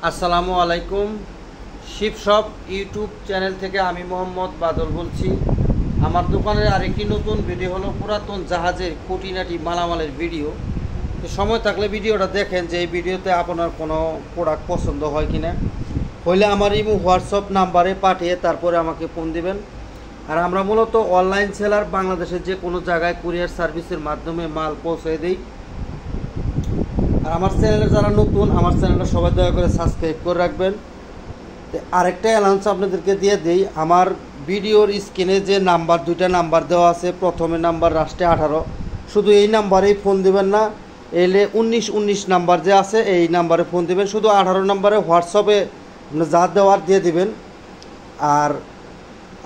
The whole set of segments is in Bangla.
আসসালামু আলাইকুম। শিপশপ ইউটিউব চ্যানেল থেকে আমি মোহাম্মদ বাদল বলছি। আমার দোকানের আরেকটি নতুন ভিডিও হলো পুরাতন জাহাজের খুঁটিনাটি মালামালের ভিডিও। তো সময় থাকলে ভিডিওটা দেখেন যে এই ভিডিওতে আপনার কোনো প্রোডাক্ট পছন্দ হয় কিনা। হইলে আমার ইমো হোয়াটসঅ্যাপ নাম্বারে পাঠিয়ে তারপরে আমাকে ফোন দিবেন। আর আমরা মূলত অনলাইন সেলার, বাংলাদেশের যে কোনো জায়গায় কুরিয়ার সার্ভিসের মাধ্যমে মাল পৌঁছে দিই। আর আমার চ্যানেলে যারা নতুন, আমার চ্যানেলটা সবাই দয়া করে সাবস্ক্রাইব করে রাখবেন। আরেকটা অ্যানাউন্স আপনাদেরকে দিয়ে দিই, আমার ভিডিওর স্ক্রিনে যে নাম্বার, দুইটা নাম্বার দেওয়া আছে। প্রথমে নাম্বার লাস্টে 18, শুধু এই নাম্বারেই ফোন দিবেন না, এলে 19 নাম্বার যে আছে এই নাম্বারে ফোন দিবেন। শুধু 18 নাম্বারে হোয়াটসঅ্যাপে যা দেওয়ার দিয়ে দিবেন। আর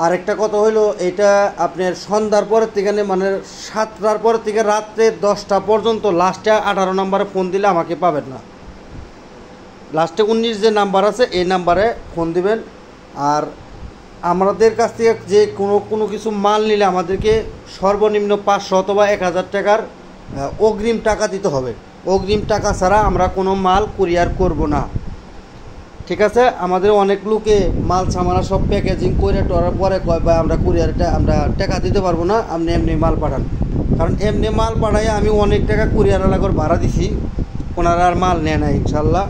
আরেকটা কথা হইলো, এটা আপনার সন্ধ্যার পরের থেকে মানে 7টার পরের থেকে রাত্রে 10টা পর্যন্ত লাস্টে 18 নাম্বারে ফোন দিলে আমাকে পাবেন না। লাস্টে 19 যে নাম্বার আছে এই নাম্বারে ফোন দিবেন। আর আমাদের কাছ থেকে যে কোনো কিছু মাল নিলে আমাদেরকে সর্বনিম্ন 500 অথবা 1000 টাকার অগ্রিম টাকা দিতে হবে। অগ্রিম টাকা ছাড়া আমরা কোনো মাল কুরিয়ার করব না, ঠিক আছে? আমাদের অনেক লোকে মাল সামানা সব প্যাকেজিং করে টরার পরে কয় ভাই আমরা কুরিয়ারটা আমরা টাকা দিতে পারবো না, আপনি এমনি মাল পাঠান। কারণ এমনি মাল পাঠাই আমি অনেক টাকা কুরিয়ার এলাকার ভাড়া দিছি, ওনারা আর মাল নেয় না ইনশাল্লাহ,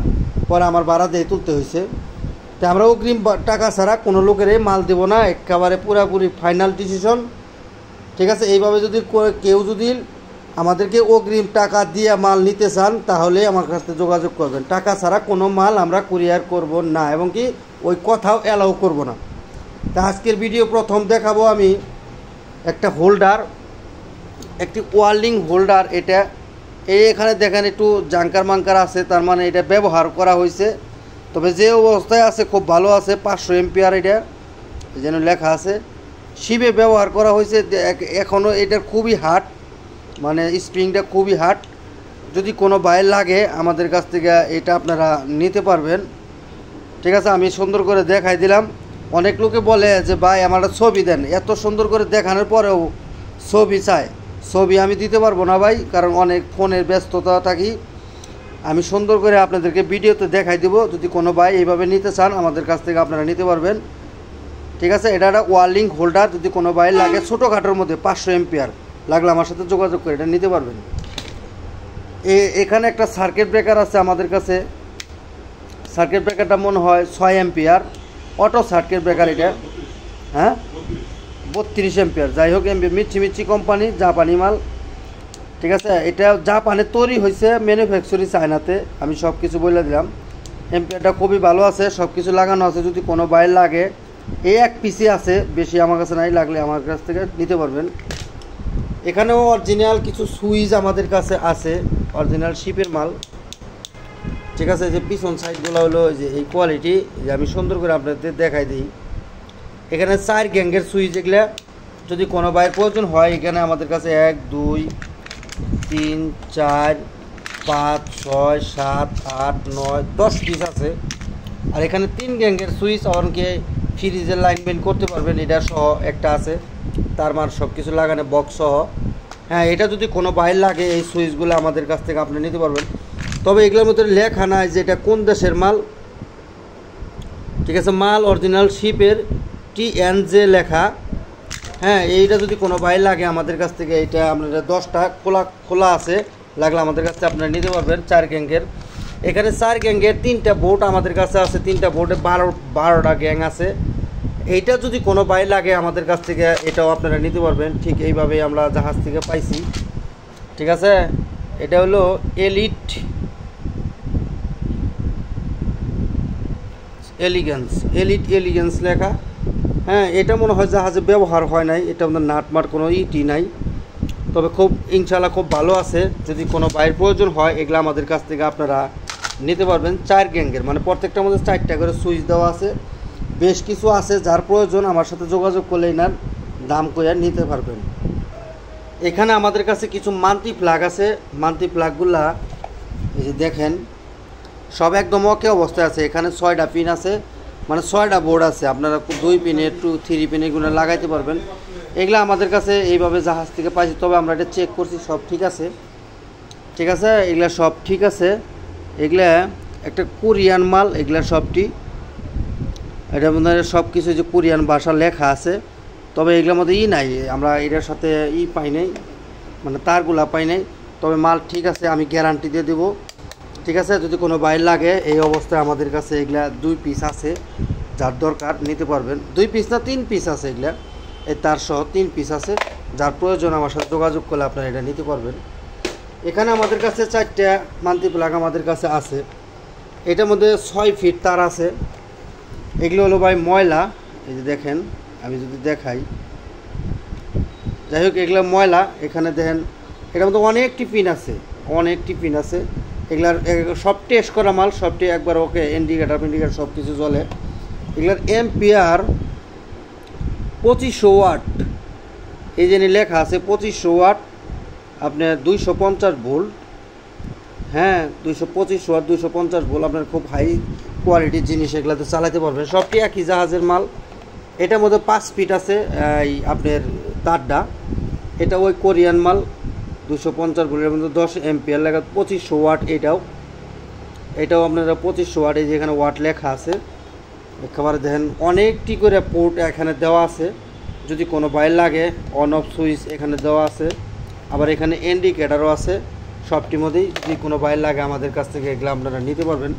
পরে আমার ভাড়া দিয়ে তুলতে হয়েছে। তো আমরা অগ্রিম টাকা ছাড়া কোনো লোকেরই মাল দেবো না, একেবারে পুরাপুরি ফাইনাল ডিসিশন, ঠিক আছে? এইভাবে যদি কেউ যদি আমাদেরকে অগ্রিম টাকা দিয়ে মাল নিতে চান তাহলে আমার কাছ থেকে যোগাযোগ করবেন। টাকা ছাড়া কোনো মাল আমরা কুরিয়ার করব না, এবং কি ওই কথাও অ্যালাউ করব না। তা আজকের ভিডিও প্রথম দেখাবো আমি একটা হোল্ডার, একটি ওয়ার্ল্ডিং হোল্ডার। এটা এখানে দেখেন একটু জাঙ্কার মাঙ্কার আছে, তার মানে এটা ব্যবহার করা হয়েছে, তবে যে অবস্থায় আছে খুব ভালো আছে। 500 এম্পিয়ার এটা যেন লেখা আছে। শিপে ব্যবহার করা হয়েছে, এখনও এটার খুবই হার্ড, মানে স্প্রিংটা খুবই হার্ড। যদি কোনো বাইর লাগে আমাদের কাছ থেকে এটা আপনারা নিতে পারবেন, ঠিক আছে? আমি সুন্দর করে দেখাই দিলাম। অনেক লোকে বলে যে ভাই আমার ছবি দেন, এত সুন্দর করে দেখানোর পরেও ছবি চায়। ছবি আমি দিতে পারবো না ভাই, কারণ অনেক ফোনের ব্যস্ততা থাকি। আমি সুন্দর করে আপনাদেরকে ভিডিওতে দেখাই দেবো। যদি কোনো ভাই এইভাবে নিতে চান আমাদের কাছ থেকে আপনারা নিতে পারবেন, ঠিক আছে? এটা একটা ওয়ার্ল্ডিং হোল্ডার। যদি কোনো বাইর লাগে ছোটোখাটোর মধ্যে 500 এম্পিয়ার লাগলে আমার সাথে যোগাযোগ করে এটা নিতে পারবেন। এখানে একটা সার্কিট ব্রেকার আছে আমাদের কাছে। সার্কিট ব্রেকারটা মনে হয় 6 এম্পিয়ার, অটো সার্কিট ব্রেকার এটা। হ্যাঁ, 32 এম্পিয়ার। যাই হোক, মিচ্ছি কোম্পানি, জাপানি মাল, ঠিক আছে? এটা জাপানে তৈরি হয়েছে, ম্যানুফ্যাকচারি চায়নাতে। আমি সব কিছু বলে দিলাম। এম্পিয়ারটা খুবই ভালো আছে, সব কিছু লাগানো আছে। যদি কোনো বাইর লাগে, এই এক পিসি আছে, বেশি আমার কাছে নাই, লাগলে আমার কাছ থেকে নিতে পারবেন। এখানেও অরিজিনাল কিছু সুইচ আমাদের কাছে আছে, অরিজিনাল শিপের মাল, ঠিক আছে? যে পিছন সাইডগুলো হলো যে এই কোয়ালিটি, যে আমি সুন্দর করে আপনাদের দেখাই দিই। এখানে 4 গ্যাঙ্গের সুইচ, এগুলা যদি কোনো বাইয়ের প্রয়োজন হয় এখানে আমাদের কাছে 1 2 3 4 5 6 7 8 9 10 পিস আছে। আর এখানে 3 গ্যাঙ্গের সুইচ, অনেকে ফ্রিজের লাইন বেন করতে পারবেন, এটা সহ একটা আছে, তার মার সব কিছু লাগানো বক্স সহ। হ্যাঁ, এটা যদি কোনো বাইর লাগে এই সুইচগুলো আমাদের কাছ থেকে আপনি নিতে পারবেন। তবে এগুলোর মধ্যে লেখা নাই যে এটা কোন দেশের মাল, ঠিক আছে? মাল অরিজিনাল শিপের TNJ লেখা। হ্যাঁ, এইটা যদি কোনো বাইর লাগে আমাদের কাছ থেকে, এইটা আপনারা 10টা খোলা আছে, লাগলে আমাদের কাছ থেকে আপনারা নিতে পারবেন। 4 গ্যাঙ্গের, এখানে 4 গ্যাঙ্গের 3টা বোর্ড আমাদের কাছে আছে। 3টা বোর্ডে 12টা গ্যাং আছে। এইটা যদি কোনো বাইর লাগে আমাদের কাছ থেকে এটাও আপনারা নিতে পারবেন। ঠিক এইভাবেই আমরা জাহাজ থেকে পাইছি, ঠিক আছে? এটা হলো এলিগেন্স লেখা। হ্যাঁ, এটা মনে হয় জাহাজে ব্যবহার হয় নাই, এটা আমাদের নাটমাট কোনো ইটি নাই, তবে খুব ইনশাল্লাহ খুব ভালো আছে। যদি কোনো বাইরের প্রয়োজন হয় এগুলো আমাদের কাছ থেকে আপনারা নিতে পারবেন। 4 গ্যাঙ্গের, মানে প্রত্যেকটার মধ্যে 4টা করে সুইচ দেওয়া আছে। বেশ কিছু আছে, যার প্রয়োজন আমার সাথে যোগাযোগ করলে এনার দাম কইয়া নিতে পারবেন। এখানে আমাদের কাছে কিছু মান্থলি প্লাগ আছে। মান্থলি প্লাগগুলা এই যে দেখেন, সব একদম ওকে অবস্থায় আছে। এখানে 6টা পিন আছে, মানে 6টা বোর্ড আছে। আপনারা 2 পিনের 3 পিন এগুলো লাগাইতে পারবেন। এগুলো আমাদের কাছে এইভাবে জাহাজ থেকে পাইছি, তবে আমরা এটা চেক করছি, সব ঠিক আছে, ঠিক আছে? এগুলা সব ঠিক আছে। এগুলা একটা কোরিয়ান মাল, এগুলা সবটি এটার মধ্যে সব কিছু যে কোরিয়ান ভাষা লেখা আছে, তবে এগুলোর মধ্যে নাই, আমরা এটার সাথে পাই নাই, মানে তারগুলা পাই নাই। তবে মাল ঠিক আছে, আমি গ্যারান্টি দিয়ে দেবো। ঠিক আছে, যদি কোনো বাইর লাগে এই অবস্থায় আমাদের কাছে এগুলা 2 পিস আছে, যার দরকার নিতে পারবেন। 2 পিস না 3 পিস আছে, এগুলা এই তার সহ 3 পিস আছে, যার প্রয়োজন আমার সাথে যোগাযোগ করলে আপনারা এটা নিতে পারবেন। এখানে আমাদের কাছে 4টা মাল্টি প্লাগ আমাদের কাছে আছে, এটার মধ্যে 6 ফিট তার আছে। এগুলো হলো ভাই ময়লা, এই যে দেখেন, আমি যদি দেখাই, যাই হোক এগুলো ময়লা। এখানে দেখেন এটার মধ্যে অনেকটি পিন আছে, এগুলার সব টেস্ট করা মাল, সবটি একবার ওকে, ইন্ডিকেটার সব কিছু জ্বলে। এগুলার এম্পিয়ার 2500 ওয়াট, এই যে লেখা আছে 2500 ওয়াট, আপনার 250 ভোল্ট। হ্যাঁ, 225 ওয়াট 250 ভোল্ট, আপনার খুব হাই কোয়ালিটির জিনিস, এগুলাতে চালাতে পারবেন। সবটি একই জাহাজের মাল। এটার মধ্যে 5 ফিট আছে এই আপনার তারটা, এটা ওই কোরিয়ান মাল, 250 ভোল্টের মধ্যে 10 এম্পিয়ার লেখা, 2500 ওয়াট। এটাও আপনারা 2500 ওয়াট, এই যে এখানে ওয়াট লেখা আছে। একেবারে দেখেন অনেকটি করে পোর্ট এখানে দেওয়া আছে, যদি কোনো বাইর লাগে অন অফ সুইচ এখানে দেওয়া আছে, আবার এখানে ইন্ডিকেটারও আছে। সবটির মধ্যেই যদি কোনো বাইর লাগে আমাদের কাছ থেকে এগুলো আপনারা নিতে পারবেন।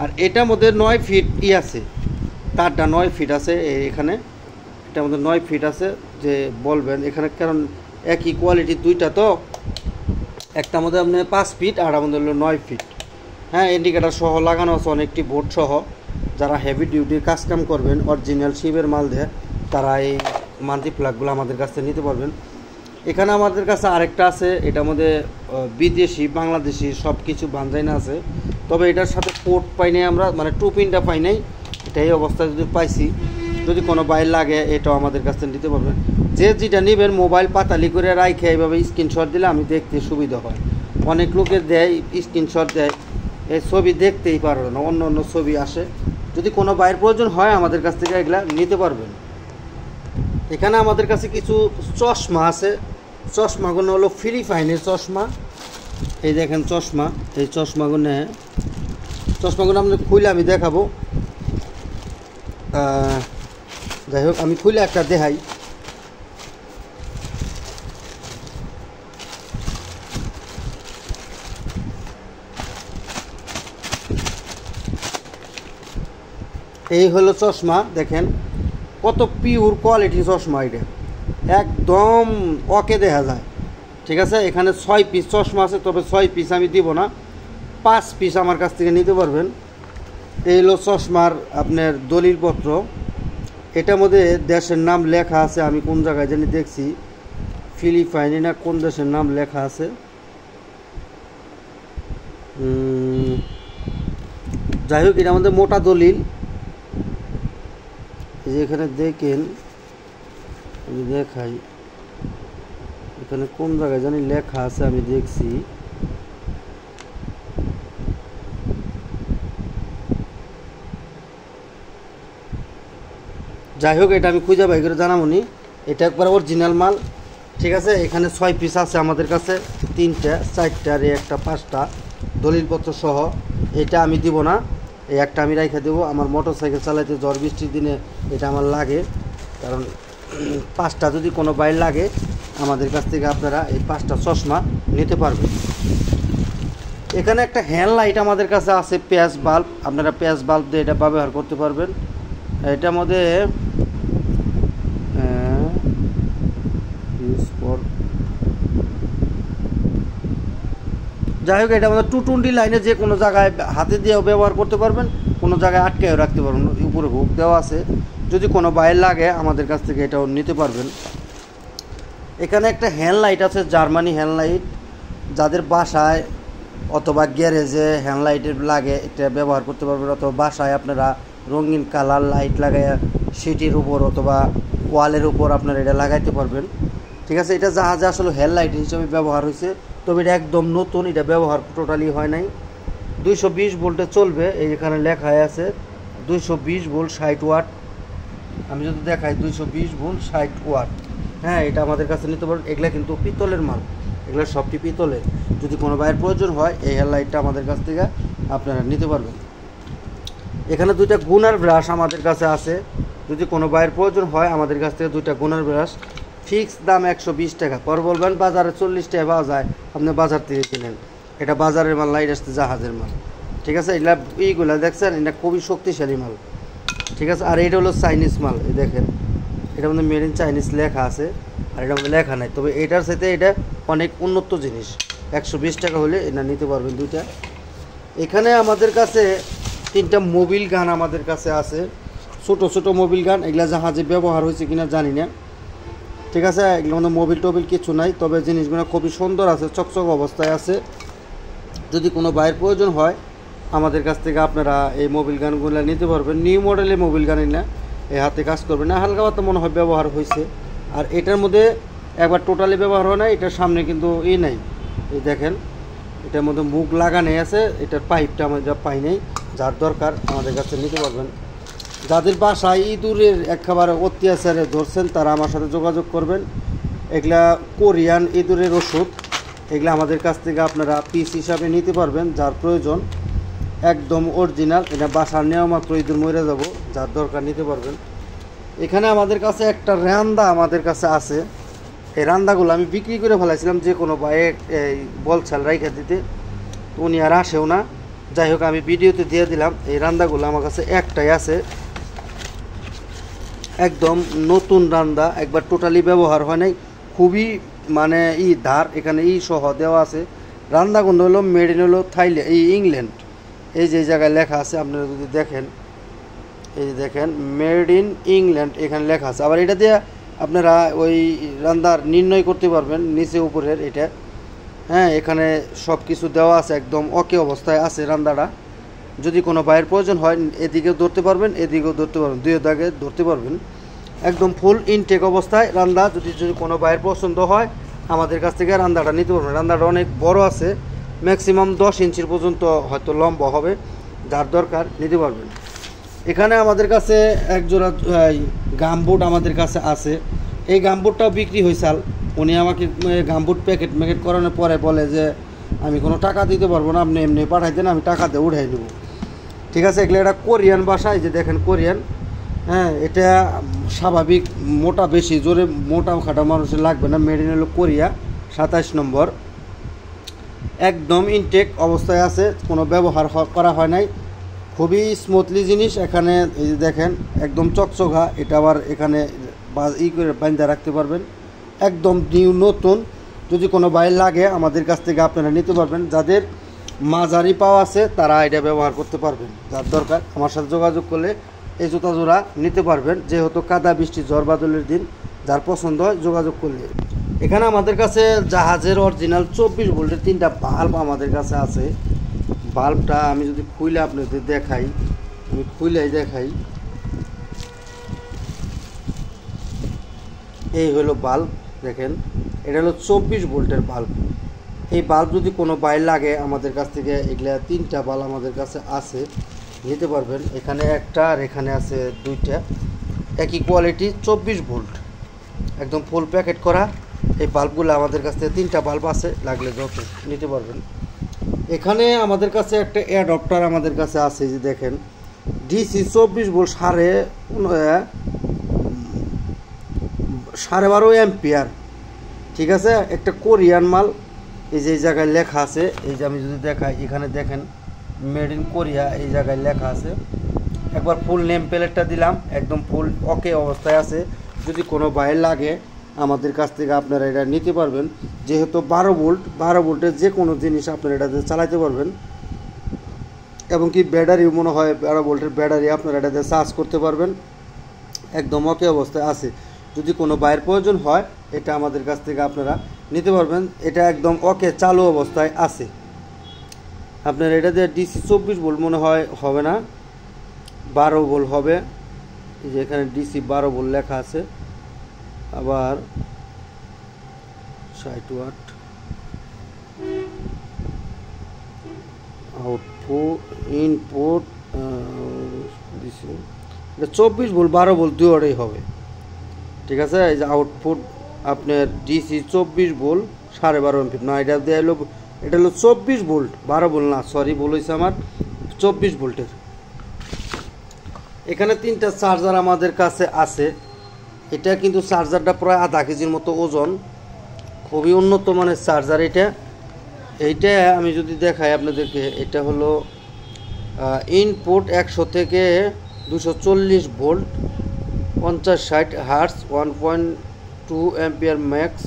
আর এটার মধ্যে 9 ফিট আছে, তারটা 9 ফিট আছে এখানে, এটার মধ্যে 9 ফিট আছে। যে বলবেন এখানে, কারণ একই কোয়ালিটির দুইটা তো, একটার মধ্যে আপনার 5 ফিট আর আমাদের হলো 9 ফিট। হ্যাঁ, ইন্ডিকেটার সহ লাগানো আছে, অনেকটি বোর্ড সহ। যারা হেভি ডিউটির কাজকাম করবেন, অরিজিনাল শিবের মাল দেয়, তারা এই মাল্টি প্লাগগুলো আমাদের কাছ থেকে নিতে পারবেন। এখানে আমাদের কাছে আরেকটা আছে, এটার মধ্যে বিদেশি বাংলাদেশি সব কিছু বানজাইনা আছে, তবে এটার সাথে পোর্ট পাই নাই আমরা, মানে 2 পিনটা পাই নাই। এটা এই অবস্থায় যদি পাইছি, যদি কোনো বাইর লাগে এটাও আমাদের কাছ থেকে নিতে পারবেন। যে যেটা নেবেন মোবাইল পাতালি করে রাইখে এইভাবে স্ক্রিনশট দিলে আমি দেখতে সুবিধা হয়। অনেক লোকের দেয় স্ক্রিনশট দেয়, এই ছবি দেখতেই পারবে না, অন্য অন্য ছবি আসে। যদি কোনো বাইরের প্রয়োজন হয় আমাদের কাছ থেকে এগুলা নিতে পারবেন। এখানে আমাদের কাছে কিছু চশমা আছে, চশমাগুলো হলো ফ্রি ফাইনের চশমা। এই দেখেন চশমা, এই চশমাগুলো আপনি খুলে আমি দেখাবো। যাই হোক আমি খুলে একটা দেখাই। এই হলো চশমা, দেখেন কত পিওর কোয়ালিটি চশমা, এটা একদম ওকে দেখা যায়। ঠিক আছে, এখানে 6 পিস চশমা আছে, তবে 6 পিস আমি দিব না, 5 পিস আমার কাছ থেকে নিতে পারবেন। এই হলো চশমার আপনার দলিলপত্র, এটার মধ্যে দেশের নাম লেখা আছে, আমি কোন জায়গায় জানি দেখছি, ফিলিপাইনি না কোন দেশের নাম লেখা আছে। যাই হোক এটা আমাদের মোটা দলিল, এই যে এখানে দেখেন, আমি দেখাই, এখানে কোন জায়গায় জানি লেখা আছে, আমি দেখছি। যাই হোক এটা আমি খুঁজে বাই করে জানাবনি, এটা একবার অরিজিনাল মাল। ঠিক আছে, এখানে 6 পিস আছে আমাদের কাছে, 3টা 4টা আর একটা 5টা দলিলপত্র সহ। এটা আমি দিব না, এই একটা আমি রাইখা দেবো। আমার মোটর সাইকেল চালাইতে ঝড় বৃষ্টির দিনে এটা আমার লাগে, কারণ 5টা যদি কোনো বাইর লাগে আমাদের কাছ থেকে আপনারা এই 5টা চশমা নিতে পারবেন। এখানে একটা হ্যান্ড লাইট আমাদের কাছে আছে, প্যাচ বাল্ব, আপনারা প্যাচ বাল্ব দিয়ে এটা ব্যবহার করতে পারবেন। এটার মধ্যে যাই হোক এটা আমাদের 220 লাইনে যে কোনো জায়গায় হাতে দিয়েও ব্যবহার করতে পারবেন, কোনো জায়গায় আটকেও রাখতে পারবেন, উপরে হুক দেওয়া আছে, যদি কোনো বাইর লাগে আমাদের কাছ থেকে এটাও নিতে পারবেন। এখানে একটা হ্যান্ড লাইট আছে, জার্মানি হ্যান্ড লাইট, যাদের বাসায় অথবা গ্যারেজে হ্যান্ড লাইটের লাগে এটা ব্যবহার করতে পারবেন, অথবা বাসায় আপনারা রঙিন কালার লাইট লাগাইয়া সিটির উপর অথবা ওয়ালের উপর আপনারা এটা লাগাইতে পারবেন। ঠিক আছে, এটা জাহাজে আসলে হ্যান্ড লাইট হিসেবে ব্যবহার হয়েছে, তবে এটা একদম নতুন, এটা ব্যবহার টোটালি হয় নাই। 220 ভোল্টে চলবে, এই এখানে লেখাই আছে 220 ভোল্ট 60 ওয়াট। আমি যদি দেখাই 220 ভোল্ট 60 ওয়াট। হ্যাঁ, এটা আমাদের কাছে নিতে পারেন। এগুলা কিন্তু পিতলের মাল, এগুলো সবটি পিতলের। যদি কোনো বাইরের প্রয়োজন হয় এই হেয়ার লাইটটা আমাদের কাছ থেকে আপনারা নিতে পারবেন। এখানে দুইটা গুনার ব্রাশ আমাদের কাছে আছে, যদি কোনো বাইরের প্রয়োজন হয় আমাদের কাছ থেকে দুইটা গুনার ব্রাশ, ফিক্স দাম 120 টাকা। পর বলবেন বাজারে 40 টাকা পাওয়া যায়, আপনি বাজার থেকে কিনেন, এটা বাজারের মাল না, এটা জাহাজের মাল। ঠিক আছে, এগুলা এইগুলা দেখছেন, এটা খুবই শক্তিশালী মাল। ঠিক আছে, আর এটা হলো চাইনিজ মাল, এই দেখেন এটার মধ্যে মেড ইন চাইনিজ লেখা আছে, আর এটার মধ্যে লেখা নাই, তবে এটার সাথে এটা অনেক উন্নত জিনিস। 120 টাকা হলে এটা নিতে পারবেন দুইটা। এখানে আমাদের কাছে 3টা মোবিল গান আমাদের কাছে আছে, ছোট ছোট মোবিল গান, এগুলা জাহাজে ব্যবহার হয়েছে কিনা জানি না। ঠিক আছে, এগুলোর মধ্যে মোবিল টোবিল কিছু নাই, তবে জিনিসগুলো খুবই সুন্দর আছে, চকচক অবস্থায় আছে। যদি কোনো বাইরের প্রয়োজন হয় আমাদের কাছ থেকে আপনারা এই মোবিল গানগুলো নিতে পারবেন। নিউ মডেলের মোবিল গানই না, এই হাতে কাজ করবে না, হালকা পাতলা মনে হয় ব্যবহার হয়েছে। আর এটার মধ্যে একবার টোটালি ব্যবহার হয় না, এটার সামনে কিন্তু নাই, এই দেখেন এটার মধ্যে মুখ লাগানোই আছে, এটার পাইপটা আমরা পাই নাই, যার দরকার আমাদের কাছে নিতে পারবেন। যাদের বাসায় ইঁদুরের একেবারে অত্যাচারে ধরছেন তারা আমার সাথে যোগাযোগ করবেন। এগুলা কোরিয়ান ইঁদুরের ওষুধ, এগুলা আমাদের কাছ থেকে আপনারা পিস হিসাবে নিতে পারবেন, যার প্রয়োজন একদম অরিজিনাল, এটা বাসার নেওয়া মাত্র ইঁদুর মরে যাব, যার দরকার নিতে পারবেন। এখানে আমাদের কাছে একটা রান্দা আমাদের কাছে আছে, এই রান্দাগুলো আমি বিক্রি করে ফেলাইছিলাম, যে কোনো বাইক এই বলছাল রাইখা দিতে, উনি আর আসেও না। যাই হোক, আমি ভিডিওতে দিয়ে দিলাম। এই রান্দাগুলো আমার কাছে একটাই আছে, একদম নতুন রান্দা, একবার টোটালি ব্যবহার হয় নাই, খুবই মানে ধার, এখানে সহ দেওয়া আছে। রান্দাগুলো হলো মেড ইন হলো থাইল্যান্ড, ইংল্যান্ড, এই যে জায়গায় লেখা আছে, আপনারা যদি দেখেন, এই যে দেখেন মেড ইন ইংল্যান্ড এখানে লেখা আছে। আবার এটা দিয়ে আপনারা ওই রান্দার নির্ণয় করতে পারবেন, নিচে উপরের এটা, হ্যাঁ, এখানে সব কিছু দেওয়া আছে, একদম ওকে অবস্থায় আছে রান্দাটা। যদি কোনো বাইরের প্রয়োজন হয় এদিকেও ধরতে পারবেন, এদিকেও ধরতে পারবেন, দুই দাগে ধরতে পারবেন, একদম ফুল ইনটেক অবস্থায় রান্দা। যদি কোনো বাইরের পছন্দ হয় আমাদের কাছ থেকে রান্দাটা নিতে পারবেন। রান্দাটা অনেক বড় আছে, ম্যাক্সিমাম 10 ইঞ্চির পর্যন্ত হয়তো লম্বা হবে, যার দরকার নিতে পারবেন। এখানে আমাদের কাছে একজোড়া গামবুট আমাদের কাছে আছে, এই গামবুটটাও বিক্রি হয়েছাল। উনি আমাকে গামবুট প্যাকেট করানোর পরে বলে যে আমি কোনো টাকা দিতে পারবো না, আপনি এমনি পাঠাই দেন, আমি টাকা দিয়ে উঠাই নেব। ঠিক আছে, এগুলো এটা কোরিয়ান ভাষায়, যে দেখেন কোরিয়ান, হ্যাঁ, এটা স্বাভাবিক মোটা বেশি জোরে মোটা খাটা মানুষের লাগবে না, মেড ইন হলো কোরিয়া, 27 নম্বর, একদম ইনটেক অবস্থায় আছে, কোনো ব্যবহার করা হয় নাই, খুবই স্মুথলি জিনিস। এখানে এই যে দেখেন একদম চকচকা, এটা আবার এখানে করে বাঁধা রাখতে পারবেন, একদম নিউ নতুন। যদি কোনো বাইর লাগে আমাদের কাছ থেকে আপনারা নিতে পারবেন। যাদের মাঝারি পাওয়া আছে তারা এটা ব্যবহার করতে পারবেন, যার দরকার আমার সাথে যোগাযোগ করলে এই জুতা জোড়া নিতে পারবেন। যেহেতু কাদা বৃষ্টি ঝড় বাদলের দিন, যার পছন্দ হয় যোগাযোগ করলে। এখানে আমাদের কাছে জাহাজের অরিজিনাল 24 ভোল্টের 3টা বাল্ব আমাদের কাছে আছে। বাল্বটা আমি যদি খুলে আপনাদের দেখাই, আমি খুলেই দেখাই, এই হলো বাল্ব, দেখেন এটা হলো 24 ভোল্টের বাল্ব। এই বাল্ব যদি কোনো বাইর লাগে আমাদের কাছ থেকে, এগুলা 3টা বাল্ব আমাদের কাছে আছে, নিতে পারবেন। এখানে একটা আর এখানে আছে 2টা, একই কোয়ালিটি 24 ভোল্ট, একদম ফুল প্যাকেট করা। এই বাল্বগুলো আমাদের কাছ থেকে 3টা বাল্ব আছে, লাগলে যত নিতে পারবেন। এখানে আমাদের কাছে একটা অ্যাডাপ্টার আমাদের কাছে আছে, যে দেখেন ডিসি 24 ভোল্ট 12.5 অ্যাম্পিয়ার। ঠিক আছে, একটা কোরিয়ান মাল, এই যে এই জায়গায় লেখা আছে, এই যে আমি যদি দেখাই, এখানে দেখেন মেড ইন কোরিয়া এই জায়গায় লেখা আছে। একবার ফুল নেম প্লেটটা দিলাম, একদম ফুল ওকে অবস্থায় আছে। যদি কোনো বাইর লাগে আমাদের কাছ থেকে আপনারা এটা নিতে পারবেন। যেহেতু 12 ভোল্টের যে কোনো জিনিস আপনারা এটাতে চালাতে পারবেন, এবং কি ব্যাটারিও মনে হয় 12 ভোল্টের ব্যাটারি আপনারা এটাতে চার্জ করতে পারবেন, একদম ওকে অবস্থায় আছে। যদি কোনো বাইরের প্রয়োজন হয় এটা আমাদের কাছ থেকে আপনারা নিতে পারবেন, এটা একদম ওকে চালু অবস্থায় আছে। আপনার এটা দিয়ে ডিসি 24 ভোল্ট মনে হয় হবে না, 12 ভোল্ট হবে। এই যে এখানে ডিসি 12 ভোল্ট লেখা আছে, আবার 60 ওয়াট আউটপুট ইনপুট, ডিসি এটা 24 ভোল্ট 12 ভোল্ট দুটোই হবে। ঠিক আছে, এই যে আউটপুট আপনার ডিসি 24 ভোল্ট 12.5 এমপি না, এটা দেওয়া হলো, এটা হলো 24 ভোল্ট 12 ভোল্ট না, সরি ভুল হয়েছে আমার, 24 ভোল্টের। এখানে 3টা চার্জার আমাদের কাছে আছে। এটা কিন্তু চার্জারটা প্রায় আধা কেজির মতো ওজন, খুবই উন্নত মানের চার্জার এইটা আমি যদি দেখাই আপনাদেরকে, এটা হলো ইনপুট 100 থেকে 240 volt 50-60 hertz 1.2 ampere max.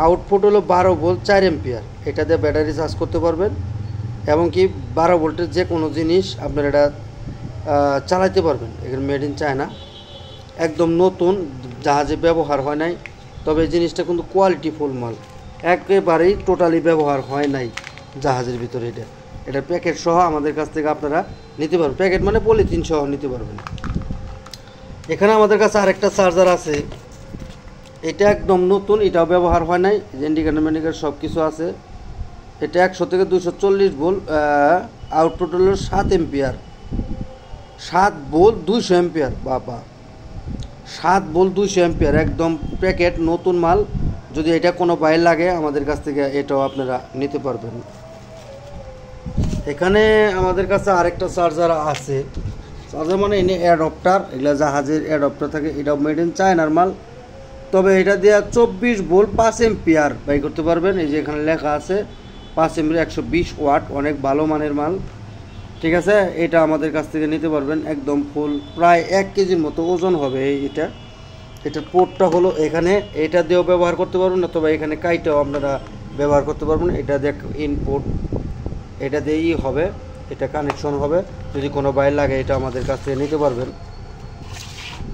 Output হলো 12 ভোল্ট 4 অ্যাম্পিয়ার। এটা দিয়ে ব্যাটারি চার্জ করতে পারবেন এবং কি 12 ভোল্টের যে কোনো জিনিস আপনারা এটা চালাতে পারবেন। এখানে মেড ইন চায়না, একদম নতুন, জাহাজে ব্যবহার হয় নাই। তবে এই জিনিসটা কিন্তু কোয়ালিটিফুল মাল, একেবারেই টোটালি ব্যবহার হয় নাই জাহাজের ভিতরে। এটা প্যাকেট সহ আমাদের কাছ থেকে আপনারা নিতে পারবেন। প্যাকেট মানে পলিথিন সহ নিতে পারবেন। এখানে আমাদের কাছে আরেকটা চার্জার আছে, এটা একদম নতুন, এটাও ব্যবহার হয় নাই। ইন্ডিকেটর মেন্ডিকেটর সব কিছু আছে। এটা 100 থেকে 240 ভোল্ট, আউটপুট হলো 7 অ্যাম্পিয়ার। 7 ভোল্ট 200 অ্যাম্পিয়ার, বাবা 7 ভোল্ট 200 অ্যাম্পিয়ার, একদম প্যাকেট নতুন মাল। যদি এটা কোনো বাইর লাগে আমাদের কাছ থেকে এটাও আপনারা নিতে পারবেন। এখানে আমাদের কাছে আরেকটা চার্জার আছে। চার্জার মানে এনে অ্যাডপ্টার, এগুলো জাহাজের অ্যাডপ্টার থাকে। এটাও মেড ইন চায়নার মাল, তবে এটা দিয়ে 24 ভোল্ট 5 অ্যাম্পিয়ার বাই করতে পারবেন। এই যে এখানে লেখা আছে 5 অ্যাম্পিয়ার 120 ওয়াট, অনেক ভালো মানের মাল। ঠিক আছে, এটা আমাদের কাছ থেকে নিতে পারবেন। একদম ফুল, প্রায় 1 কেজির মতো ওজন হবে এটার পোর্টটা হলো এখানে। এটা দিয়েও ব্যবহার করতে পারবেন, অথবা এখানে কাইটাও আপনারা ব্যবহার করতে পারবেন। এটা দিয়ে ইনপুট, এটা দিয়েই হবে, এটা কানেকশন হবে। যদি কোনো বাইর লাগে এটা আমাদের কাছ থেকে নিতে পারবেন।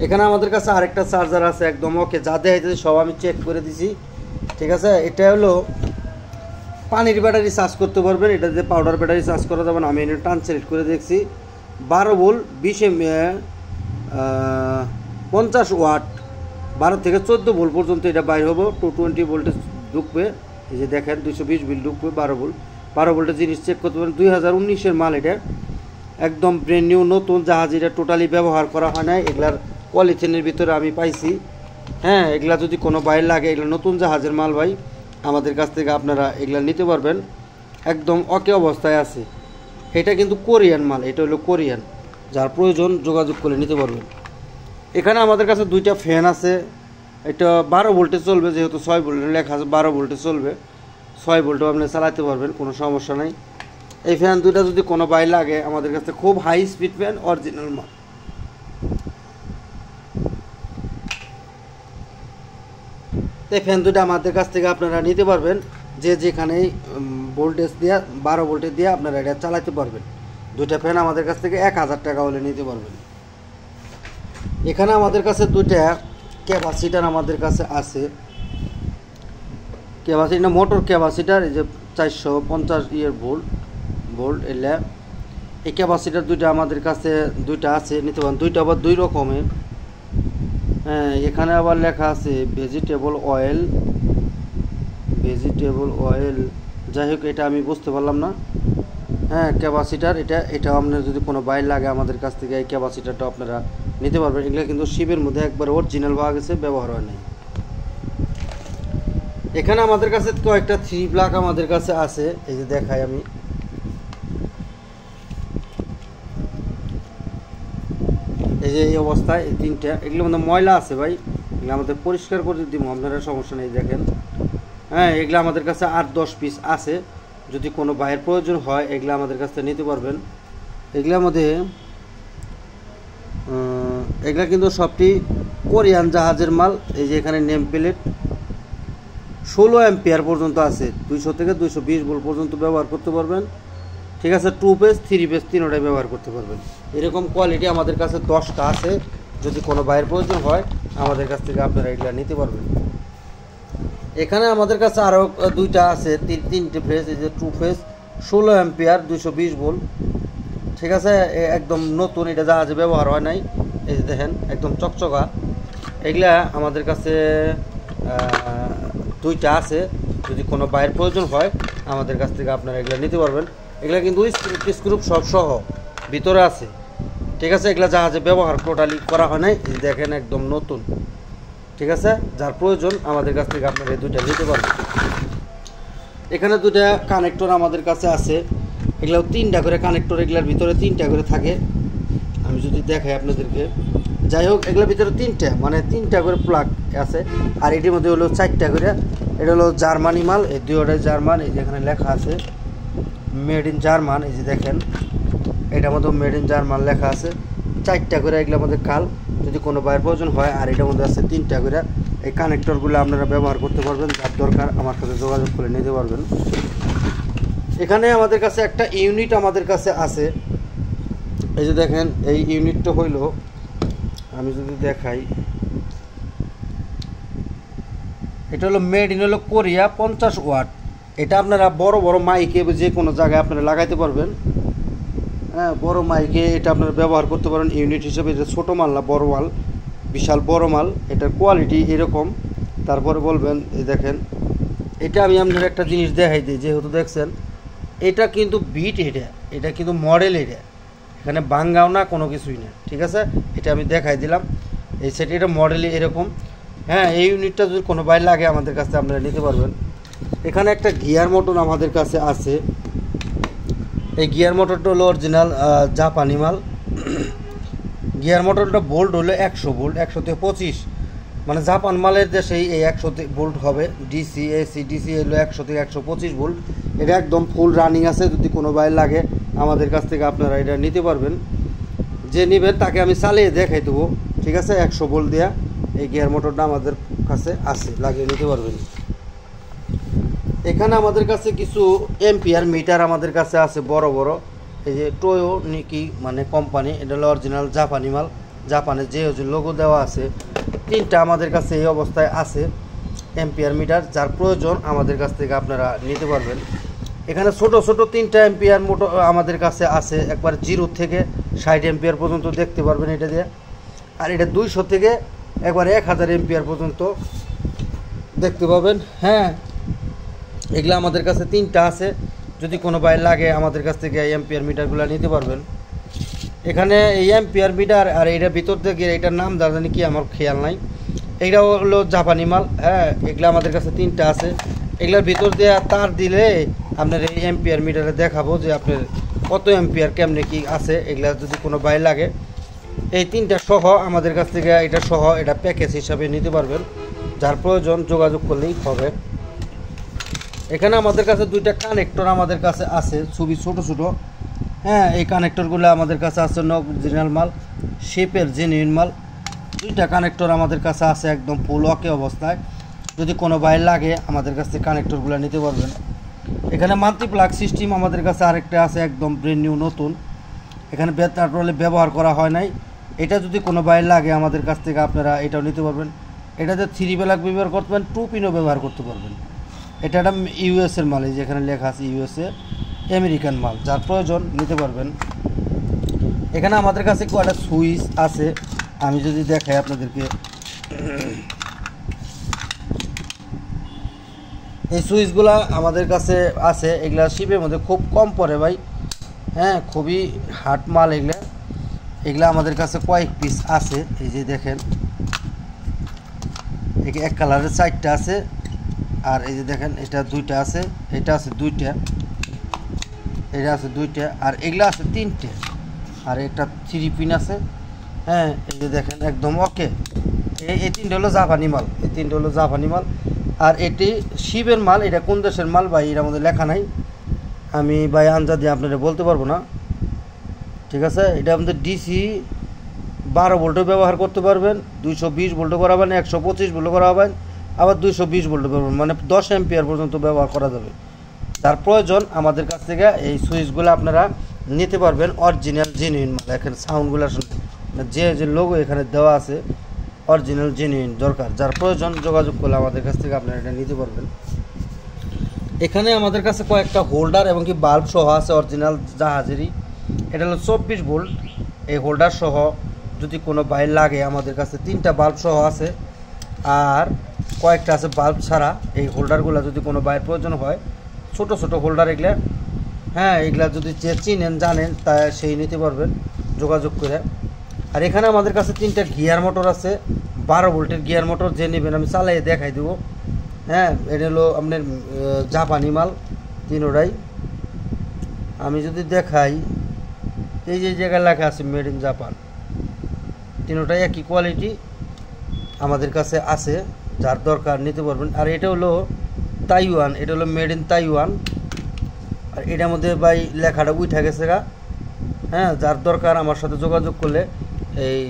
এখানে আমাদের কাছে আরেকটা চার্জার আছে, একদম ওকে, যা দেখাইতেছে সব আমি চেক করে দিছি। ঠিক আছে, এটা হলো পানির ব্যাটারি চার্জ করতে পারবেন। এটা দিয়ে পাউডার ব্যাটারি চার্জ করা যাবে না। আমি এটা টান সিলেক্ট করে দেখছি, 12 ভোল্ট 50 ওয়াট, 12 থেকে 14 ভোল্ট পর্যন্ত এটা বাইর হবো। 220 ভোল্টেজ ঢুকবে। এই যে দেখেন 220 ভোল্ট ঢুকবে, 12 ভোল্টের জিনিস চেক করতে পারেন। 2019-এর মাল এটা, একদম ব্র্যান্ড নিউ, নতুন জাহাজ। এটা টোটালি ব্যবহার করা হয় না। এগুলার পলিথিনের ভিতরে আমি পাইছি। হ্যাঁ, এগুলা যদি কোনো বাইরে লাগে, এগুলো নতুন জাহাজের মাল ভাই, আমাদের কাছ থেকে আপনারা এগুলা নিতে পারবেন। একদম ওকে অবস্থায় আছে। এটা কিন্তু কোরিয়ান মাল, এটা হলো কোরিয়ান। যার প্রয়োজন যোগাযোগ করে নিতে পারবেন। এখানে আমাদের কাছে 2টা ফ্যান আছে। এটা 12 ভোল্টে চলবে, যেহেতু 6 ভোল্টের লেখা আছে, 12 ভোল্টে চলবে। 6 ভোল্টও আপনি চালাতে পারবেন, কোনো সমস্যা নাই। এই ফ্যান 2টা যদি কোনো বাইরে লাগে আমাদের কাছে, খুব হাই স্পিড ফ্যান, অরিজিনাল মাল। এই ফ্যান 2টা আমাদের কাছ থেকে আপনারা নিতে পারবেন। যে যেখানেই ভোল্টেজ দিয়ে 12 ভোল্টেজ দিয়ে আপনারা এটা চালাতে পারবেন। 2টা ফ্যান আমাদের কাছ থেকে 1000 টাকা হলে নিতে পারবেন। এখানে আমাদের কাছে 2টা ক্যাপাসিটার আমাদের কাছে আছে। ক্যাপাসিটার মোটর ক্যাপাসিটার, এই যে 450 ভোল্ট এলে এই ক্যাপাসিটার 2টা আমাদের কাছে 2টা আছে, নিতে পারেন। 2টা আবার 2 রকমের। হ্যাঁ, এখানে আবার লেখা আছে ভেজিটেবল অয়েল, যাই হোক এটা আমি বুঝতে পারলাম না। হ্যাঁ, ক্যাপাসিটার এটা আপনার যদি কোনো বাইর লাগে আমাদের কাছ থেকে এই ক্যাপাসিটারটা আপনারা নিতে পারবেন। এগুলো কিন্তু শিপের মধ্যে একবার অরিজিনাল পাওয়া গেছে, ব্যবহার হয় নাই। এখানে আমাদের কাছে কয়েকটা 3 প্লাগ আমাদের কাছে আছে। এই যে দেখাই আমি, এই যে এই অবস্থায় এই 3টা। এগুলোর মধ্যে ময়লা আছে ভাই, এগুলো আমাদের পরিষ্কার করে দিব, আপনারা সমস্যা নেই। দেখেন, হ্যাঁ, এগুলো আমাদের কাছে 8-10 পিস আছে। যদি কোনো বাইরের প্রয়োজন হয় এগুলো আমাদের কাছ থেকে নিতে পারবেন। এগুলোর মধ্যে এগুলা কিন্তু সবটি কোরিয়ান জাহাজের মাল। এই যে এখানে নেম প্লেট, 16 অ্যাম্পিয়ার পর্যন্ত আছে। 200 থেকে 220 ভোল্ট পর্যন্ত ব্যবহার করতে পারবেন। ঠিক আছে, 2 পেজ 3 পেজ তিনটাই ব্যবহার করতে পারবেন। এরকম কোয়ালিটি আমাদের কাছে 10টা আছে। যদি কোনো বাইরের প্রয়োজন হয় আমাদের কাছ থেকে আপনারা এগুলো নিতে পারবেন। এখানে আমাদের কাছে আরও 2টা আছে, 3টে ফেজ। এই যে 2 ফেজ 16 অ্যাম্পিয়ার 220 ভোল্ট। ঠিক আছে, একদম নতুন, এটা জাহাজে ব্যবহার হয় নাই। এই যে দেখেন একদম চকচকা। এগুলা আমাদের কাছে 2টা আছে। যদি কোনো বাইরের প্রয়োজন হয় আমাদের কাছ থেকে আপনারা এগুলো নিতে পারবেন। এগুলা কিন্তু স্ক্রুপ সব সহ ভিতরে আছে। ঠিক আছে, এগুলা জাহাজে ব্যবহার টোটালি করা হয় নাই। এই দেখেন একদম নতুন। ঠিক আছে, যার প্রয়োজন আমাদের কাছ থেকে আপনারা এই 2টা নিতে পারবেন। এখানে 2টা কানেক্টর আমাদের কাছে আছে। এগুলো 3টা করে কানেক্টর, এগুলার ভিতরে 3টা করে থাকে। আমি যদি দেখাই আপনাদেরকে, যাই হোক এগুলোর ভিতরে তিনটা করে প্লাগ আছে, আর এটির মধ্যে হলো 4টা করে। এটা হলো জার্মানি মাল, এই দুইটাই জার্মান। এই যেখানে লেখা আছে মেড ইন জার্মান, এই যে দেখেন এটার মধ্যে মেড ইন জার্মান লেখা আছে। 4টা করে এগুলোর মধ্যে কাল, যদি কোনো বাইরের প্রয়োজন হয়। আর এটার মধ্যে আছে 3টা করে। এই কানেক্টরগুলো আপনারা ব্যবহার করতে পারবেন, যার দরকার আমার সাথে যোগাযোগ করে নিতে পারবেন। এখানে আমাদের কাছে একটা ইউনিট আমাদের কাছে আছে, এই যে দেখেন এই ইউনিটটা হইল, আমি যদি দেখাই, এটা হলো মেড ইন হলো কোরিয়া 50 ওয়াট। এটা আপনারা বড় বড় মাইকে যে কোনো জায়গায় আপনারা লাগাইতে পারবেন। হ্যাঁ, বড় মাইকে এটা আপনারা ব্যবহার করতে পারেন ইউনিট হিসেবে। এটা ছোটো মাল না, বড় মাল, বিশাল বড় মাল। এটার কোয়ালিটি এরকম। তারপরে বলবেন, এই দেখেন এটা আমি আপনার একটা জিনিস দেখাই দিই, যেহেতু দেখছেন এটা কিন্তু বিট, এটা কিন্তু মডেল, এখানে বাঙ্গাও না, কোনো কিছুই না, ঠিক আছে। এটা আমি দেখাই দিলাম। এই সেট এটা মডেলই এরকম। হ্যাঁ, এই ইউনিটটা যদি কোনো বাইর লাগে আমাদের কাছে আপনারা নিতে পারবেন। এখানে একটা গিয়ার মোটর আমাদের কাছে আছে। এই গিয়ার মোটরটা হলো অরিজিনাল জাপানি মাল। গিয়ার মোটরটা ভোল্ট হলো 100 ভোল্ট, 100 থেকে 25, মানে জাপান মালের দেশেই এই 100 ভোল্ট হবে। ডিসি এসি ডিসি হলো 100 থেকে 125 ভোল্ট। এটা একদম ফুল রানিং আছে। যদি কোনো বাইর লাগে আমাদের কাছ থেকে আপনারা এটা নিতে পারবেন। যে নেবেন তাকে আমি চালিয়ে দেখাই দেবো, ঠিক আছে। 100 ভোল্ট দেওয়া এই গিয়ার মোটরটা আমাদের কাছে আছে, লাগিয়ে নিতে পারবেন। এখানে আমাদের কাছে কিছু এম্পিয়ার মিটার আমাদের কাছে আছে বড় বড়। এই যে টোয়ো নিকি মানে কোম্পানি, এটা হলো অরিজিনাল জাপানি মাল। জাপানের যে লোগো দেওয়া আছে, 3টা আমাদের কাছে এই অবস্থায় আছে এম্পিয়ার মিটার। যার প্রয়োজন আমাদের কাছ থেকে আপনারা নিতে পারবেন। এখানে ছোট ছোট 3টা এম্পিয়ার মোটর আমাদের কাছে আছে, একবার 0 থেকে 60 এম্পিয়ার পর্যন্ত দেখতে পারবেন এটা দিয়ে। আর এটা 200 থেকে একবার 1000 এম্পিয়ার পর্যন্ত দেখতে পাবেন। হ্যাঁ, এগুলো আমাদের কাছে 3টা আছে। যদি কোনো বাইর লাগে আমাদের কাছ থেকে এই এম্পিয়ার মিটারগুলো নিতে পারবেন। এখানে এই এম্পিয়ার মিটার আর এইটার ভিতর থেকে এটার নাম জানি কি আমার খেয়াল নাই, এইটা হলো জাপানি মাল। হ্যাঁ, এগুলো আমাদের কাছে 3টা আছে। এগুলোর ভিতর দিয়ে তার দিলে আপনার এই এম্পিয়ার মিটারে দেখাবো যে আপনার কত এম্পিয়ার কেমনে কি আছে। এগুলা যদি কোনো বাইর লাগে এই 3টা সহ আমাদের কাছ থেকে এটা সহ এটা প্যাকেজ হিসাবে নিতে পারবেন। যার প্রয়োজন যোগাযোগ করলেই হবে। এখানে আমাদের কাছে 2টা কানেক্টর আমাদের কাছে আছে, খুবই ছোট ছোট। হ্যাঁ, এই কানেক্টরগুলো আমাদের কাছে আছে অরিজিনাল মাল, শেপের জেনুইন মাল। 2টা কানেক্টর আমাদের কাছে আছে একদম ফুল ওকে অবস্থায়। যদি কোনো বাইর লাগে আমাদের কাছ থেকে কানেক্টরগুলো নিতে পারবেন। এখানে মাল্টি প্লাগ সিস্টেম আমাদের কাছে আরেকটা আছে, একদম ব্র্যান্ড নিউ নতুন। এখানে পেট্রোলে ব্যবহার করা হয় নাই। এটা যদি কোনো বাইর লাগে আমাদের কাছ থেকে আপনারা এটাও নিতে পারবেন। এটাতে 3 প্লাগ ব্যবহার করতে পারবেন, 2 পিনও ব্যবহার করতে পারবেন। এটা একটা ইউএসের মাল, এই যেখানে লেখা আছে ইউএসএ, আমেরিকান মাল। যার প্রয়োজন নিতে পারবেন। এখানে আমাদের কাছে কয়েকটা সুইচ আছে, আমি যদি দেখাই আপনাদেরকে। এই সুইচগুলা আমাদের কাছে আছে। এগুলা শিপের মধ্যে খুব কম পড়ে ভাই। হ্যাঁ, খুবই হার্ড মাল এগুলা আমাদের কাছে কয়েক পিস আছে। এই যে দেখেন এক কালারের 4টা আছে। আর এই যে দেখেন এটা 2টা আছে, এটা আছে 2টা, এটা আছে 2টা, আর এগুলা আছে 3টে, আর একটা 3 পিন আছে। হ্যাঁ, এই যে দেখেন একদম ওকে। এই 3টা হলো জাপানি মাল, এই 3টা হলো জাপানি মাল। আর এটি শিবের মাল। এটা কোন দেশের মাল ভাই এর মধ্যে লেখা নাই, আমি ভাই আনজা দিয়ে আপনারা বলতে পারবো না, ঠিক আছে। এটা আমাদের ডিসি 12 ভোল্টও ব্যবহার করতে পারবেন, 220 ভোল্টও করাবেন, 125 ভোল্টও করাবেন, আবার 220 ভোল্টও পারবেন, মানে 10 এম্পিয়ার পর্যন্ত ব্যবহার করা যাবে। তার প্রয়োজন আমাদের কাছ থেকে এই সুইচগুলো আপনারা নিতে পারবেন। অরিজিনাল জেনুইন মাল। এখানে সাউন্ডগুলো যে লোগো এখানে দেওয়া আছে অরিজিনাল জেনুইন দরকার। যার প্রয়োজন যোগাযোগ করলে আমাদের কাছ থেকে আপনারা এটা নিতে পারবেন। এখানে আমাদের কাছে কয়েকটা হোল্ডার এবং কি বাল্ব সহ আছে অরিজিনাল জাহাজেরই। এটা হলো 24 ভোল্ট। এই হোল্ডার সহ যদি কোনো বাইর লাগে আমাদের কাছে 3টা বাল্ব সহ আছে, আর কয়েকটা আছে বাল্ব ছাড়া। এই হোল্ডারগুলো যদি কোনো বাইর প্রয়োজন হয়, ছোট ছোট হোল্ডার এগুলা। হ্যাঁ, এগুলা যদি চিনেন জানেন তা সেই নিতে পারবেন যোগাযোগ করে। আর এখানে আমাদের কাছে 3টা গিয়ার মোটর আছে, 12 ভোল্টের গিয়ার মোটর। যে নেবেন আমি চালিয়ে দেখাই দেবো। হ্যাঁ, এটা হলো আপনার জাপানি মাল 3টাই। আমি যদি দেখাই এই যে জায়গায় লেখা আছে মেড ইন জাপান, তিনটাই একই কোয়ালিটি আমাদের কাছে আছে, যার দরকার নিতে পারবেন। আর এটা হলো তাইওয়ান, এটা হলো মেড ইন তাইওয়ান। আর এটার মধ্যে ভাই লেখাটা উঠে গেছে গা, হ্যাঁ, যার দরকার আমার সাথে যোগাযোগ করলে এই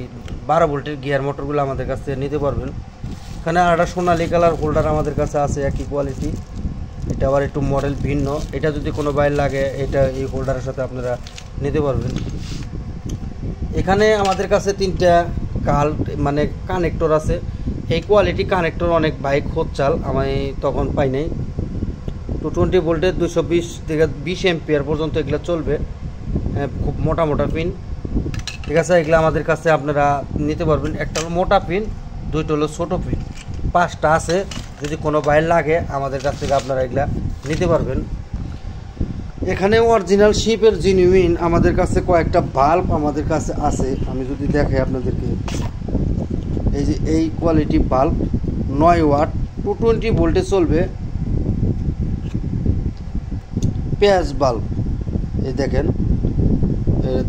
12 ভোল্টের গিয়ার মোটরগুলো আমাদের কাছ থেকে নিতে পারবেন। এখানে আর একটা সোনালি কালার হোল্ডার আমাদের কাছে আছে একই কোয়ালিটি, এটা আবার একটু মডেল ভিন্ন। এটা যদি কোনো বাইর লাগে এটা এই হোল্ডারের সাথে আপনারা নিতে পারবেন। এখানে আমাদের কাছে 3টা মানে কানেক্টর আছে। এই কোয়ালিটি কানেক্টর অনেক বাইক খোঁজচাল, আমি তখন পাই নাই। 220 ভোল্টের 220 থেকে 20 এম্পিয়ার পর্যন্ত এগুলো চলবে, খুব মোটা মোটা পিন, ঠিক আছে। এগুলো আমাদের কাছে আপনারা নিতে পারবেন। একটা হলো মোটা পিন, দুইটা হলো ছোটো পিন, 5টা আছে। যদি কোনো বাইর লাগে আমাদের কাছ থেকে আপনারা এগুলা নিতে পারবেন। এখানে অরিজিনাল শিপের জেনুইন আমাদের কাছে কয়েকটা বাল্ব আমাদের কাছে আছে, আমি যদি দেখাই আপনাদেরকে। এই যে এই কোয়ালিটি বাল্ব 9 ওয়াট 220 ভোল্টে চলবে, পেঁয়াজ বাল্ব। এই দেখেন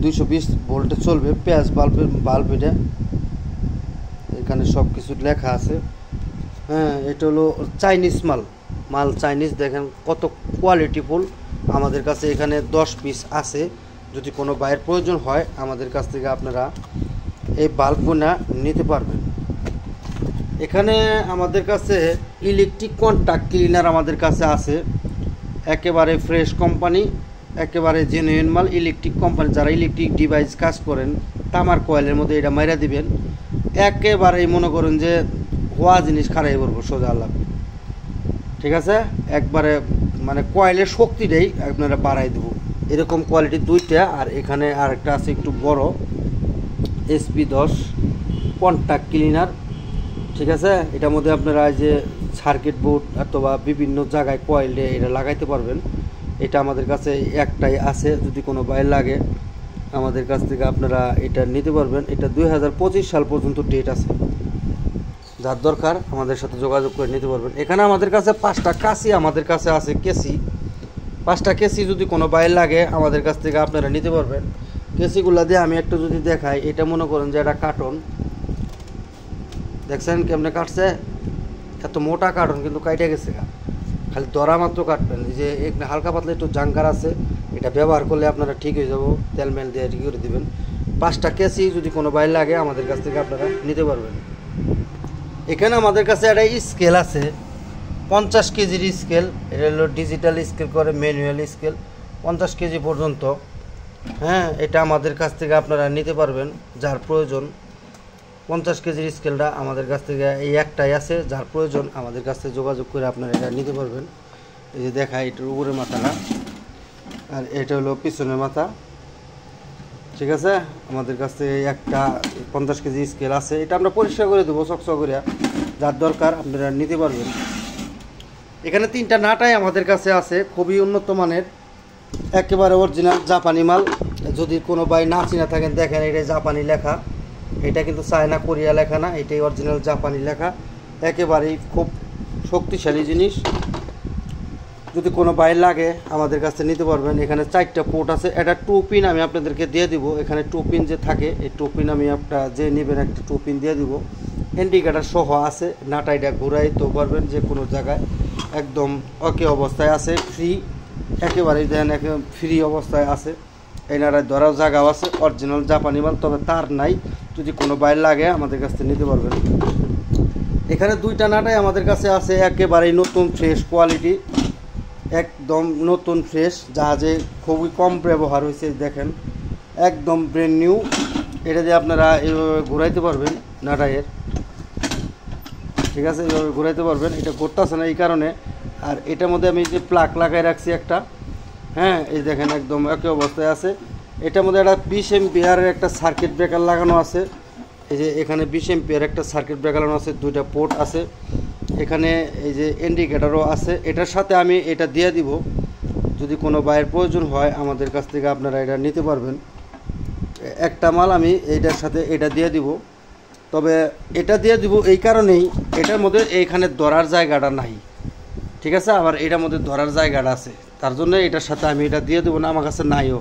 220 ভোল্টে চলবে পেঁয়াজ বাল্ব এটা, এখানে সব কিছু লেখা আছে। হ্যাঁ, এটা হলো চাইনিজ মাল চাইনিজ। দেখেন কত কোয়ালিটিফুল। আমাদের কাছে এখানে 10 পিস আছে, যদি কোনো বাইরের প্রয়োজন হয় আমাদের কাছ থেকে আপনারা এই বাল্বগুলো নিতে পারবেন। এখানে আমাদের কাছে ইলেকট্রিক কন্ট্যাক্ট ক্লিনার আমাদের কাছে আছে, একেবারে ফ্রেশ কোম্পানি, একেবারে জেনুইন মাল। ইলেকট্রিক কোম্পানি, যারা ইলেকট্রিক ডিভাইস কাজ করেন তামার কয়েলের মধ্যে এটা মাইরা দিবেন, একেবারেই মনে করেন যে হওয়া জিনিস খারাই পড়বো সোজা আল্লাহ, ঠিক আছে। একবারে মানে কয়েলের শক্তিটাই আপনারা বাড়াই দেবো, এরকম কোয়ালিটি 2টা। আর এখানে আরেকটা আছে একটু বড় SP10 কন্ট্যাক্ট ক্লিনার, ঠিক আছে। এটার মধ্যে আপনারা যে সার্কিট বোর্ড অথবা বিভিন্ন জায়গায় কয়েলে এটা লাগাইতে পারবেন। এটা আমাদের কাছে একটাই আছে, যদি কোনো বাইর লাগে আমাদের কাছ থেকে আপনারা এটা নিতে পারবেন। এটা 2025 সাল পর্যন্ত ডেট আছে, যার দরকার আমাদের সাথে যোগাযোগ করে নিতে পারবেন। এখানে আমাদের কাছে 5টা কাঁচি আমাদের কাছে আছে, কেসি 5টা কেসি যদি কোনো বাইর লাগে আমাদের কাছ থেকে আপনারা নিতে পারবেন। কেসিগুলো দিয়ে আমি একটু যদি দেখাই, এটা মনে করেন যে এটা কার্টন, দেখছেন কেমনে কাটছে, এত মোটা কার্টন কিন্তু কাইটে গেছে, খালি দরা মাত্র কাটবেন। যে হালকা পাতলা একটু জাঙ্কার আছে, এটা ব্যবহার করলে আপনারা ঠিক হয়ে যাবো, তেল মেল দিয়ে ঠিক করে দেবেন। 5টা কেসি যদি কোনো বাইর লাগে আমাদের কাছ থেকে আপনারা নিতে পারবেন। এখানে আমাদের কাছে একটা স্কেল আছে, 50 কেজির স্কেল। এটা হলো ডিজিটাল স্কেল করে, ম্যানুয়াল স্কেল 50 কেজি পর্যন্ত। হ্যাঁ, এটা আমাদের কাছ থেকে আপনারা নিতে পারবেন যার প্রয়োজন। 50 কেজির স্কেলটা আমাদের কাছ থেকে এই একটাই আছে, যার প্রয়োজন আমাদের কাছ থেকে যোগাযোগ করে আপনারা এটা নিতে পারবেন। এই যে দেখা, এটার উপরের মাথাটা, আর এটা হলো পিছনের মাথা, ঠিক আছে। আমাদের কাছ থেকে একটা 50 কেজি স্কেল আছে, এটা আমরা পরিষ্কার করে দেবো চকচক করে, যার দরকার আপনারা নিতে পারবেন। এখানে 3টা নাটাই আমাদের কাছে আছে, খুবই উন্নত মানের, একেবারে অরিজিনাল জাপানি মাল। যদি কোনো ভাই না চিনা থাকেন, দেখেন এটা জাপানি লেখা, এটা কিন্তু চায়না কোরিয়া লেখা না, এটাই অরিজিনাল জাপানি লেখা, একেবারেই খুব শক্তিশালী জিনিস। যদি কোনো বাইর লাগে আমাদের কাছে নিতে পারবেন। এখানে 4টা পোর্ট আছে, এটা 2 পিন আমি আপনাদেরকে দিয়ে দিব। এখানে 2 পিন যে থাকে, এই 2 পিন আমি আপনারা যে নেবেন একটা 2 পিন দিয়ে দিব। ইন্ডিকেটার সহ আছে, নাটাইটা ঘুরাইতে পারবেন যে কোনো জায়গায়, একদম ওকে অবস্থায় আছে, ফ্রি, একেবারেই দেন একদম ফ্রি অবস্থায় আছে। এই নাটায় ধরাও জায়গাও আছে, অরিজিনাল জাপানি মাল, তবে তার নাই। যদি কোনো বাইর লাগে আমাদের কাছ থেকে নিতে পারবেন। এখানে 2টা নাটাই আমাদের কাছে আছে, একেবারেই নতুন ফ্রেশ কোয়ালিটি, একদম নতুন ফ্রেশ, জাহাজে খুবই কম ব্যবহার হয়েছে, দেখেন একদম ব্র্যান্ড নিউ। এটা দিয়ে আপনারা এইভাবে ঘুরাইতে পারবেন নাটাইয়ের, ঠিক আছে, এইভাবে ঘুরাইতে পারবেন। এটা ঘুরতেছে না এই কারণে। আর এটার মধ্যে আমি যে প্লাগ লাগাই রাখছি একটা, হ্যাঁ, এই দেখেন একদম একই অবস্থায় আছে। এটার মধ্যে একটা 20 এম্পিয়ারের একটা সার্কিট ব্রেকার লাগানো আছে, এই যে এখানে 20 এম্পিয়ার একটা সার্কিট ব্রেকার লাগানো আছে, 2টা পোর্ট আছে। এখানে এই যে ইন্ডিকেটারও আছে, এটার সাথে আমি এটা দিয়ে দিব। যদি কোনো বাইরের প্রয়োজন হয় আমাদের কাছ থেকে আপনারা এটা নিতে পারবেন। একটা মাল আমি এইটার সাথে এটা দিয়ে দিব, তবে এটা দিয়ে দিব এই কারণেই, এটার মধ্যে এইখানে ধরার জায়গাটা নাই, ঠিক আছে। আবার এটার মধ্যে ধরার জায়গাটা আছে, তার জন্য এটার সাথে আমি এটা দিয়ে দেবো না, আমার কাছে নাইও।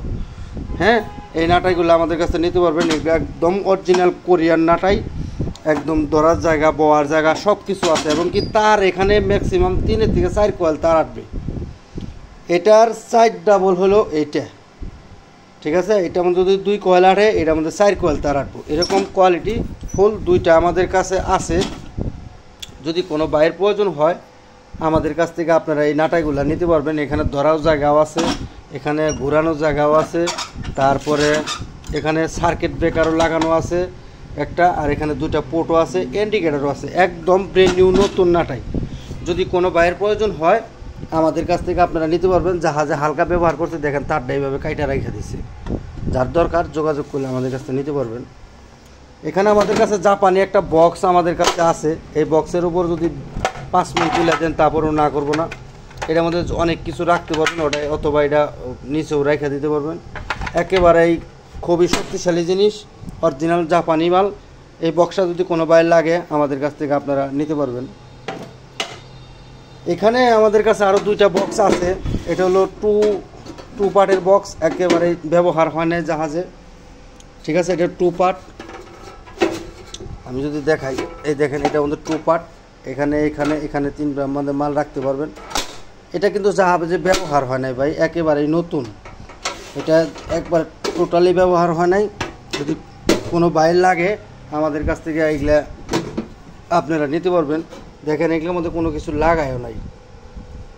হ্যাঁ, এই নাটাইগুলো আমাদের কাছে নিতে পারবেন। এগুলো একদম অরিজিনাল কোরিয়ান নাটাই, একদম ধরার জায়গা, বওয়ার জায়গা সব কিছু আছে, এবং কি তার এখানে ম্যাক্সিমাম 3 থেকে 4 কয়েল তার আসবে। এটার সাইড ডাবল হলো এইটা, ঠিক আছে। এটার মধ্যে যদি 2 কয়েল আটে, এটার মধ্যে 4 কয়েল তার আটবো, এরকম কোয়ালিটি ফুল দুইটা আমাদের কাছে আছে। যদি কোনো বাইরের প্রয়োজন হয় আমাদের কাছ থেকে আপনারা এই নাটাইগুলো নিতে পারবেন। এখানে ধরাও জায়গাও আছে, এখানে ঘোরানোর জায়গাও আছে, তারপরে এখানে সার্কিট ব্রেকারও লাগানো আছে একটা, আর এখানে 2টা পোর্টও আছে, ইন্ডিকেটারও আছে, একদম ব্র্যান্ড নিউ নতুন নাটাই। যদি কোনো বাইরের প্রয়োজন হয় আমাদের কাছ থেকে আপনারা নিতে পারবেন। জাহাজে হালকা ব্যবহার করতে দেখেন তারটা এইভাবে কাইটা রেখে দিচ্ছে, যার দরকার যোগাযোগ করলে আমাদের কাছ থেকে নিতে পারবেন। এখানে আমাদের কাছে জাপানি একটা বক্স আমাদের কাছে আছে, এই বক্সের উপর যদি 5 মিনিট তুলে দেন তারপরেও না করবো না, এটার মধ্যে অনেক কিছু রাখতে পারবেন ওটাই, অথবা এটা নিচেও রেখে দিতে পারবেন। একেবারেই খুবই শক্তিশালী জিনিস, অরিজিনাল জাপানি মাল। এই বক্সটা যদি কোনো বাইরে লাগে আমাদের কাছ থেকে আপনারা নিতে পারবেন। এখানে আমাদের কাছে আরও 2টা বক্স আছে। এটা হলো টু পার্টের বক্স, একেবারে ব্যবহার হয় না জাহাজে, ঠিক আছে। এটা 2 পার্ট, আমি যদি দেখাই, এই দেখেন এটা আমাদের 2 পার্ট। এখানে এখানে এখানে 3টা আমাদের মাল রাখতে পারবেন। এটা কিন্তু জাহাজে ব্যবহার হয় নাই ভাই, একেবারেই নতুন, এটা একবার টোটালি ব্যবহার হয় নাই। যদি কোনো বাইরে লাগে আমাদের কাছ থেকে এইগুলা আপনারা নিতে পারবেন। দেখেন এগুলোর মধ্যে কোনো কিছু লাগায়ও নাই,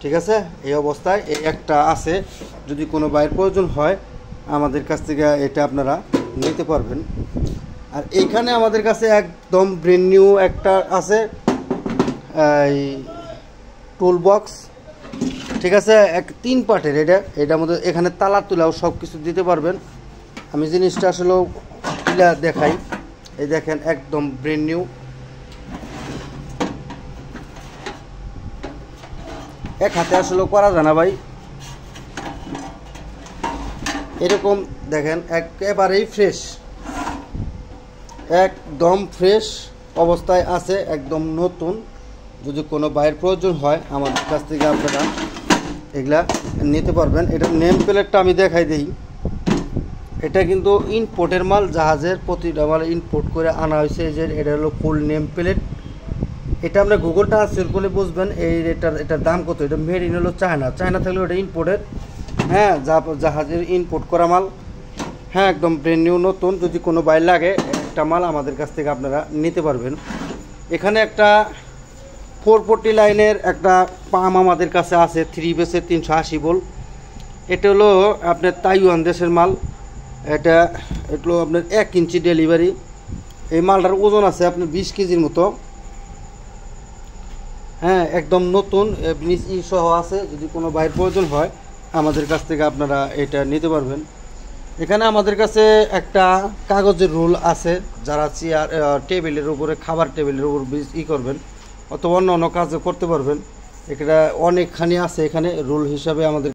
ঠিক আছে। এই অবস্থায় এই একটা আছে, যদি কোনো বাইরের প্রয়োজন হয় আমাদের কাছ থেকে এটা আপনারা নিতে পারবেন। আর এইখানে আমাদের কাছে একদম ব্র্যান্ড নিউ একটা আছে এই টুল বক্স, ঠিক আছে, 3 পার্টের। এটার মধ্যে এখানে তালা তুলাও সব কিছু দিতে পারবেন। আমি জিনিসটা আসলে দেখাই, এই দেখেন একদম ব্র্যান্ড নিউ, এক হাতে আসলে করা যায় না ভাই, এরকম দেখেন একেবারেই ফ্রেশ, একদম ফ্রেশ অবস্থায় আছে, একদম নতুন। যদি কোনো বাইরের প্রয়োজন হয় আমাদের কাছ থেকে আপনারা এগুলা নিতে পারবেন। এটার নেম প্লেটটা আমি দেখাই দিই, এটা কিন্তু ইম্পোর্টের মাল, জাহাজের প্রতিটা মাল ইম্পোর্ট করে আনা হয়েছে। যে এটা হলো ফুল নেম প্লেট, এটা আমরা গুগল ট্রান্সলেট করলে বুঝবেন এই এটার দাম কত। এটা মেড ইন হলো চায়না থাকলেও এটা ইম্পোর্টেড, হ্যাঁ, জাহাজের ইম্পোর্ট করা মাল, হ্যাঁ, একদম ব্র্যান্ড নিউ নতুন। যদি কোনো বাইর লাগে একটা মাল আমাদের কাছ থেকে আপনারা নিতে পারবেন। এখানে একটা 440 লাইনের একটা পাম আমাদের কাছে আছে, 3 বেসের 380 ভোল্ট। এটা হলো আপনার তাইওয়ান দেশের মাল, এটা হলো আপনার 1 ইঞ্চি ডেলিভারি। এই মালটার ওজন আছে আপনার 20 কেজির মতো, হ্যাঁ, একদম নতুন, সহ আছে। যদি কোনো বাইরের প্রয়োজন হয় আমাদের কাছ থেকে আপনারা এটা নিতে পারবেন। এখানে আমাদের কাছে একটা কাগজের রুল আছে, যারা চেয়ার টেবিলের উপরে, খাবার টেবিলের উপর করবেন অথবা অন্য কাজও করতে পারবেন। এটা অনেকখানি আছে, এখানে রুল হিসাবে আমাদের